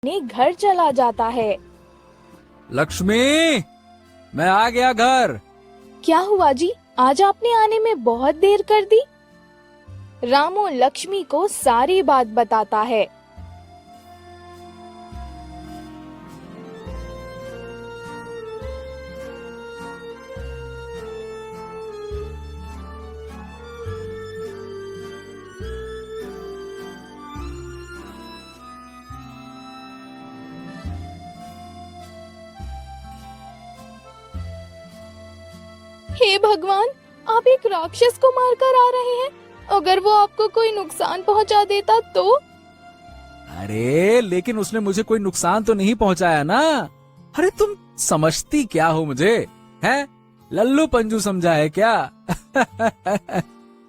अपने घर चला जाता है। लक्ष्मी, मैं आ गया घर। क्या हुआ जी, आज आपने आने में बहुत देर कर दी। रामू लक्ष्मी को सारी बात बताता है। हे भगवान, आप एक राक्षस को मारकर आ रहे हैं। अगर वो आपको कोई नुकसान पहुंचा देता तो? अरे लेकिन उसने मुझे कोई नुकसान तो नहीं पहुंचाया ना। अरे तुम समझती क्या हो मुझे, हैं? लल्लू पंजू समझा है क्या?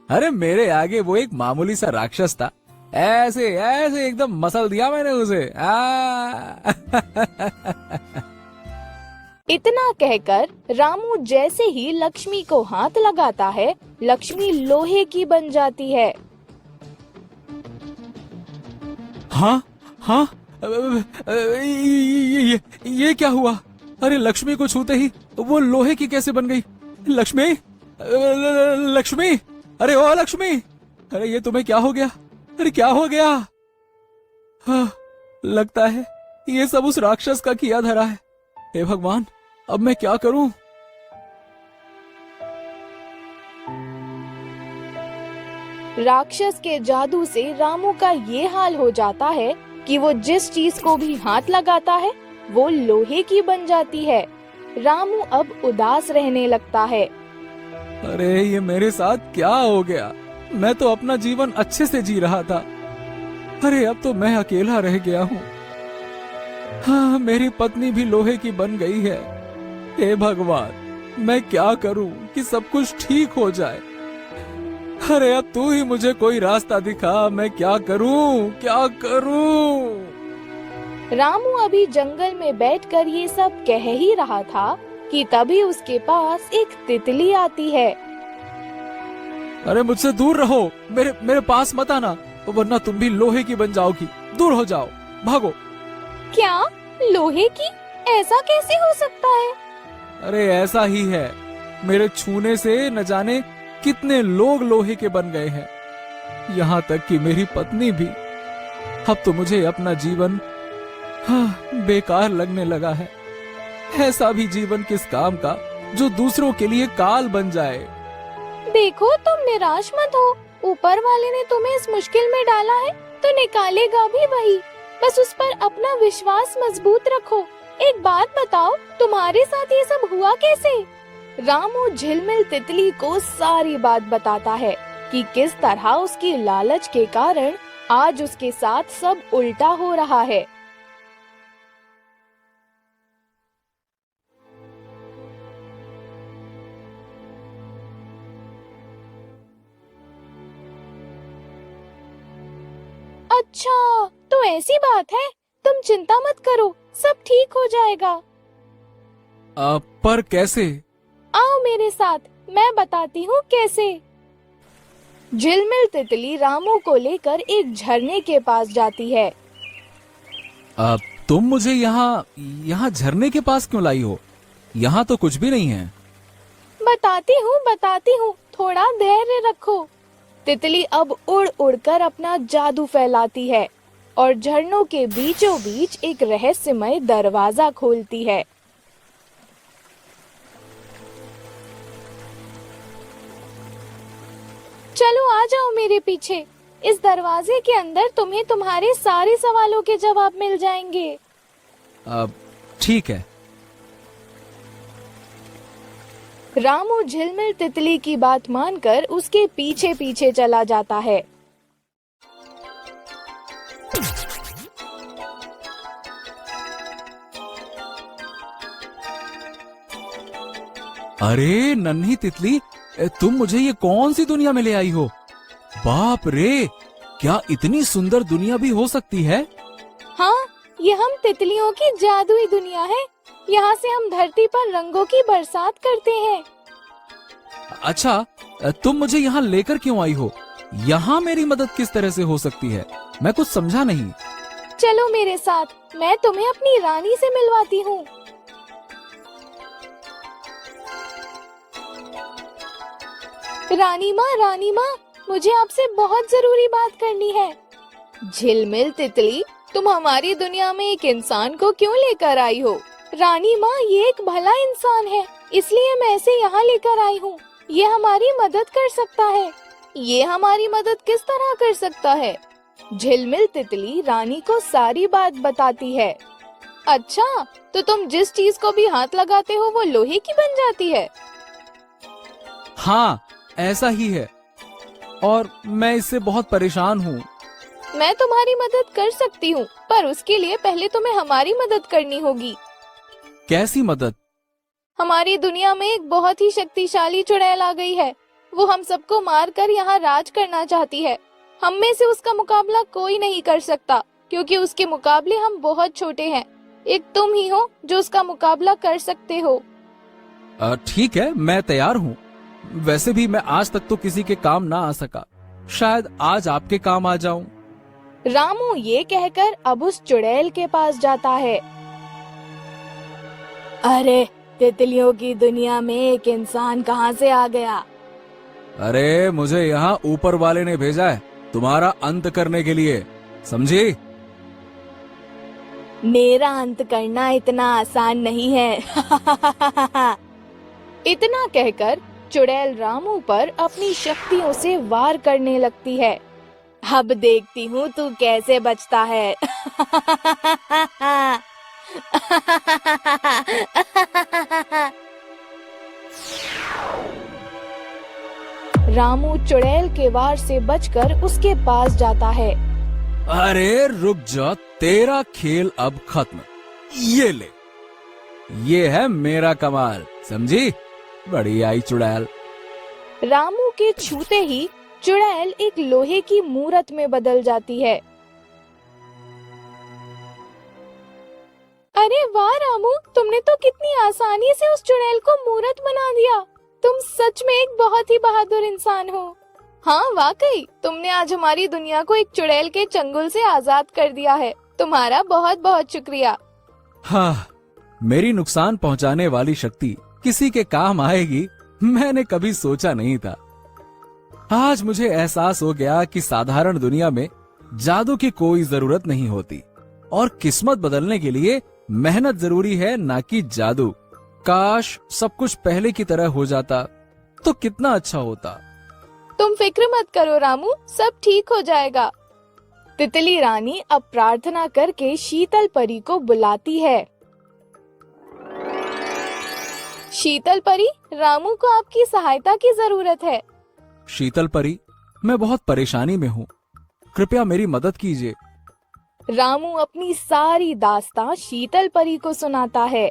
अरे मेरे आगे वो एक मामूली सा राक्षस था। ऐसे ऐसे एकदम मसल दिया मैंने उसे। इतना कहकर रामू जैसे ही लक्ष्मी को हाथ लगाता है, लक्ष्मी लोहे की बन जाती है। हाँ हाँ, ये क्या हुआ? अरे लक्ष्मी को छूते ही वो लोहे की कैसे बन गई? लक्ष्मी, लक्ष्मी, अरे ओ लक्ष्मी, अरे ये तुम्हें क्या हो गया? अरे क्या हो गया? हाँ, लगता है ये सब उस राक्षस का किया धरा है। हे भगवान, अब मैं क्या करूं? राक्षस के जादू से रामू का ये हाल हो जाता है कि वो जिस चीज को भी हाथ लगाता है वो लोहे की बन जाती है। रामू अब उदास रहने लगता है। अरे ये मेरे साथ क्या हो गया? मैं तो अपना जीवन अच्छे से जी रहा था। अरे अब तो मैं अकेला रह गया हूँ। हाँ, मेरी पत्नी भी लोहे की बन गई है। हे भगवान, मैं क्या करूं कि सब कुछ ठीक हो जाए? अरे अब तू ही मुझे कोई रास्ता दिखा। मैं क्या करूं, क्या करूं? रामू अभी जंगल में बैठकर ये सब कह ही रहा था कि तभी उसके पास एक तितली आती है। अरे मुझसे दूर रहो, मेरे पास मत आना, वरना तुम भी लोहे की बन जाओगी। दूर हो जाओ, भागो। क्या? लोहे की? ऐसा कैसे हो सकता है? अरे ऐसा ही है। मेरे छूने से न जाने कितने लोग लोहे के बन गए हैं, यहाँ तक कि मेरी पत्नी भी। अब तो मुझे अपना जीवन बेकार लगने लगा है। ऐसा भी जीवन किस काम का जो दूसरों के लिए काल बन जाए। देखो, तुम निराश मत हो। ऊपर वाले ने तुम्हें इस मुश्किल में डाला है तो निकालेगा भी वही। बस उस पर अपना विश्वास मजबूत रखो। एक बात बताओ, तुम्हारे साथ ये सब हुआ कैसे? रामू झिलमिल तितली को सारी बात बताता है कि किस तरह उसकी लालच के कारण आज उसके साथ सब उल्टा हो रहा है। अच्छा, तो ऐसी बात है। तुम चिंता मत करो, सब ठीक हो जाएगा। पर कैसे? आओ मेरे साथ, मैं बताती हूँ कैसे। झिलमिल तितली रामू को लेकर एक झरने के पास जाती है। तुम मुझे यहाँ झरने के पास क्यों लाई हो? यहाँ तो कुछ भी नहीं है। बताती हूँ, थोड़ा धैर्य रखो। तितली अब उड़ उड़कर अपना जादू फैलाती है और झरनों के बीचों बीच एक रहस्यमय दरवाजा खोलती है। चलो आ जाओ मेरे पीछे। इस दरवाजे के अंदर तुम्हें तुम्हारे सारे सवालों के जवाब मिल जाएंगे। ठीक है। रामू झिलमिल तितली की बात मानकर उसके पीछे पीछे चला जाता है। अरे नन्ही तितली, तुम मुझे ये कौन सी दुनिया में ले आई हो? बाप रे, क्या इतनी सुंदर दुनिया भी हो सकती है? हाँ, ये हम तितलियों की जादुई दुनिया है। यहाँ से हम धरती पर रंगों की बरसात करते हैं। अच्छा, तुम मुझे यहाँ लेकर क्यों आई हो? यहाँ मेरी मदद किस तरह से हो सकती है? मैं कुछ समझा नहीं। चलो मेरे साथ, मैं तुम्हें अपनी रानी से मिलवाती हूँ। रानी माँ, मुझे आपसे बहुत जरूरी बात करनी है। झिलमिल तितली, तुम हमारी दुनिया में एक इंसान को क्यों लेकर आई हो? रानी माँ, ये एक भला इंसान है, इसलिए मैं इसे यहाँ लेकर आई हूँ। ये हमारी मदद कर सकता है। ये हमारी मदद किस तरह कर सकता है? झिलमिल तितली रानी को सारी बात बताती है। अच्छा, तो तुम जिस चीज को भी हाथ लगाते हो वो लोहे की बन जाती है? हाँ, ऐसा ही है, और मैं इससे बहुत परेशान हूँ। मैं तुम्हारी मदद कर सकती हूँ, पर उसके लिए पहले तुम्हें हमारी मदद करनी होगी। कैसी मदद? हमारी दुनिया में एक बहुत ही शक्तिशाली चुड़ैल आ गई है। वो हम सबको मारकर यहाँ राज करना चाहती है। हम में से उसका मुकाबला कोई नहीं कर सकता, क्योंकि उसके मुकाबले हम बहुत छोटे हैं। एक तुम ही हो जो उसका मुकाबला कर सकते हो। ठीक है, मैं तैयार हूँ। वैसे भी मैं आज तक तो किसी के काम ना आ सका, शायद आज आपके काम आ जाऊं। रामू ये कहकर अब उस चुड़ैल के पास जाता है। अरे, तितलियों की दुनिया में एक इंसान कहाँ से आ गया? अरे, मुझे यहाँ ऊपर वाले ने भेजा है तुम्हारा अंत करने के लिए, समझी? मेरा अंत करना इतना आसान नहीं है। इतना कहकर चुड़ैल रामू पर अपनी शक्तियों से वार करने लगती है। अब देखती हूँ तू कैसे बचता है। रामू चुड़ैल के वार से बचकर उसके पास जाता है। अरे रुक जा, तेरा खेल अब खत्म। ये ले, ये है मेरा कमाल, समझी? बड़ी आई चुड़ैल। रामू के छूते ही चुड़ैल एक लोहे की मूरत में बदल जाती है। अरे वाह रामू, तुमने तो कितनी आसानी से उस चुड़ैल को मूरत बना दिया। तुम सच में एक बहुत ही बहादुर इंसान हो। हाँ वाकई, तुमने आज हमारी दुनिया को एक चुड़ैल के चंगुल से आजाद कर दिया है। तुम्हारा बहुत बहुत शुक्रिया। हाँ, मेरी नुकसान पहुंचाने वाली शक्ति किसी के काम आएगी, मैंने कभी सोचा नहीं था। आज मुझे एहसास हो गया कि साधारण दुनिया में जादू की कोई जरूरत नहीं होती, और किस्मत बदलने के लिए मेहनत जरूरी है, ना कि जादू। काश सब कुछ पहले की तरह हो जाता तो कितना अच्छा होता। तुम फिक्र मत करो रामू, सब ठीक हो जाएगा। तितली रानी अब प्रार्थना करके शीतल परी को बुलाती है। शीतल परी, रामू को आपकी सहायता की जरूरत है। शीतल परी, मैं बहुत परेशानी में हूँ, कृपया मेरी मदद कीजिए। रामू अपनी सारी दास्तां शीतल परी को सुनाता है।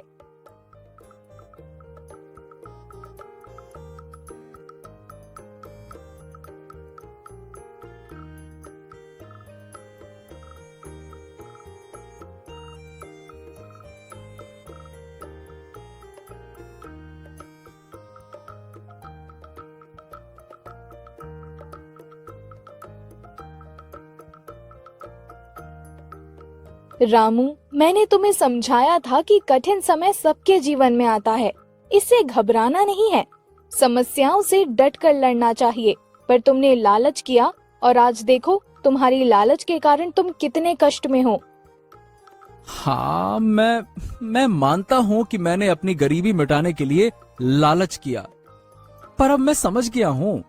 रामू, मैंने तुम्हें समझाया था कि कठिन समय सबके जीवन में आता है, इससे घबराना नहीं है। समस्याओं से डट कर लड़ना चाहिए, पर तुमने लालच किया और आज देखो तुम्हारी लालच के कारण तुम कितने कष्ट में हो। हाँ, मैं मानता हूँ कि मैंने अपनी गरीबी मिटाने के लिए लालच किया, पर अब मैं समझ गया हूँ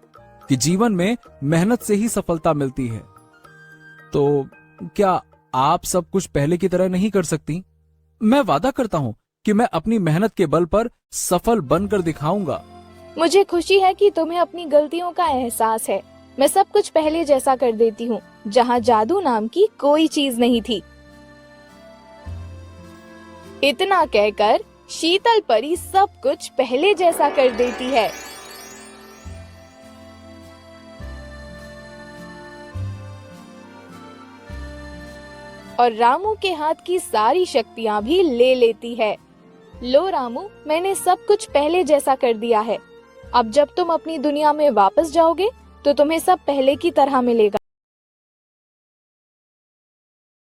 कि जीवन में मेहनत से ही सफलता मिलती है। तो क्या आप सब कुछ पहले की तरह नहीं कर सकती? मैं वादा करता हूँ कि मैं अपनी मेहनत के बल पर सफल बनकर दिखाऊंगा। मुझे खुशी है कि तुम्हें अपनी गलतियों का एहसास है। मैं सब कुछ पहले जैसा कर देती हूँ, जहाँ जादू नाम की कोई चीज नहीं थी। इतना कहकर शीतल परी सब कुछ पहले जैसा कर देती है। और रामू के हाथ की सारी शक्तियां भी ले लेती है। लो रामू, मैंने सब कुछ पहले जैसा कर दिया है। अब जब तुम अपनी दुनिया में वापस जाओगे तो तुम्हें सब पहले की तरह मिलेगा।